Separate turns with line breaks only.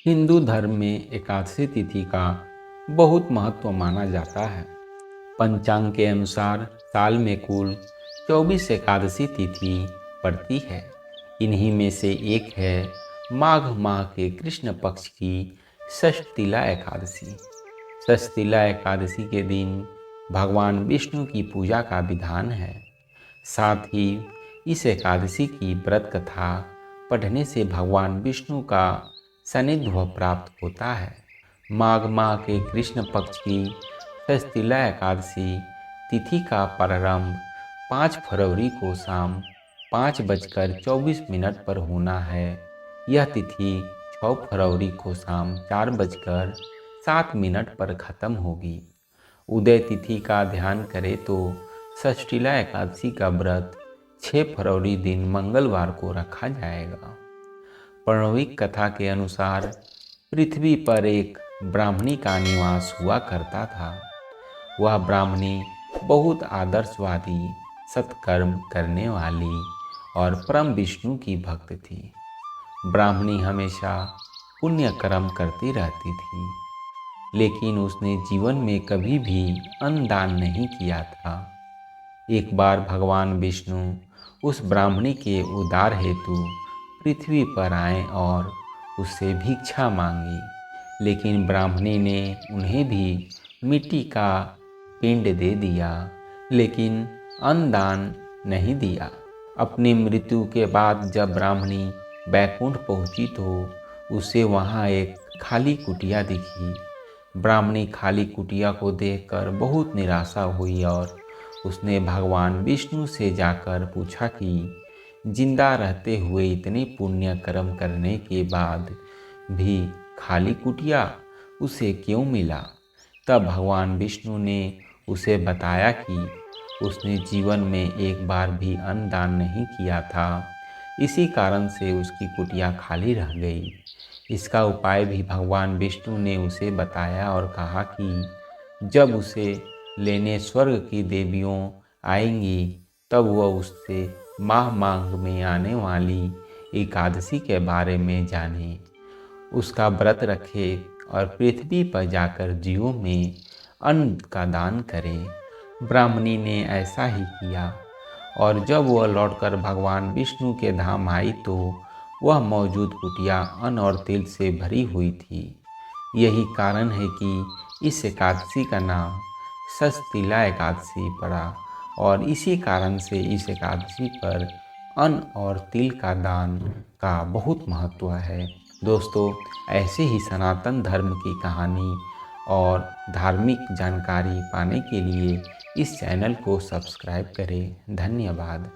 हिंदू धर्म में एकादशी तिथि का बहुत महत्व माना जाता है। पंचांग के अनुसार साल में कुल 24 एकादशी तिथि पड़ती है। इन्हीं में से एक है माघ माह के कृष्ण पक्ष की षष्ठीला एकादशी। षष्ठीला एकादशी के दिन भगवान विष्णु की पूजा का विधान है। साथ ही इस एकादशी की व्रत कथा पढ़ने से भगवान विष्णु का सानिध्य प्राप्त होता है। माघ माह के कृष्ण पक्ष की षष्ठीला एकादशी तिथि का प्रारंभ 5 फरवरी को शाम 5:24 पर होना है। यह तिथि 6 फरवरी को शाम 4:07 पर खत्म होगी। उदय तिथि का ध्यान करें तो षष्ठीला एकादशी का व्रत 6 फरवरी दिन मंगलवार को रखा जाएगा। पौराणिक कथा के अनुसार पृथ्वी पर एक ब्राह्मणी का निवास हुआ करता था। वह ब्राह्मणी बहुत आदर्शवादी, सत्कर्म करने वाली और परम विष्णु की भक्त थी। ब्राह्मणी हमेशा पुण्य कर्म करती रहती थी, लेकिन उसने जीवन में कभी भी अन्न दान नहीं किया था। एक बार भगवान विष्णु उस ब्राह्मणी के उद्धार हेतु पृथ्वी पर आए और उससे भिक्षा मांगी, लेकिन ब्राह्मणी ने उन्हें भी मिट्टी का पिंड दे दिया, लेकिन अन्न दान नहीं दिया। अपनी मृत्यु के बाद जब ब्राह्मणी बैकुंठ पहुंची तो उसे वहां एक खाली कुटिया दिखी। ब्राह्मणी खाली कुटिया को देखकर बहुत निराशा हुई और उसने भगवान विष्णु से जाकर पूछा कि जिंदा रहते हुए इतने पुण्य कर्म करने के बाद भी खाली कुटिया उसे क्यों मिला। तब भगवान विष्णु ने उसे बताया कि उसने जीवन में एक बार भी अन्न दान नहीं किया था, इसी कारण से उसकी कुटिया खाली रह गई। इसका उपाय भी भगवान विष्णु ने उसे बताया और कहा कि जब उसे लेने स्वर्ग की देवियों आएंगी तब वह उससे माह में आने वाली एकादशी के बारे में जाने, उसका व्रत रखे और पृथ्वी पर जाकर जीवों में अन्न का दान करे। ब्राह्मणी ने ऐसा ही किया और जब वह लौटकर भगवान विष्णु के धाम आई तो वह मौजूद कुटिया अन्न और तिल से भरी हुई थी। यही कारण है कि इस एकादशी का नाम षष्ठीला एकादशी पड़ा और इसी कारण से इस एकादशी पर अन्न और तिल का दान का बहुत महत्व है। दोस्तों, ऐसे ही सनातन धर्म की कहानी और धार्मिक जानकारी पाने के लिए इस चैनल को सब्सक्राइब करें। धन्यवाद।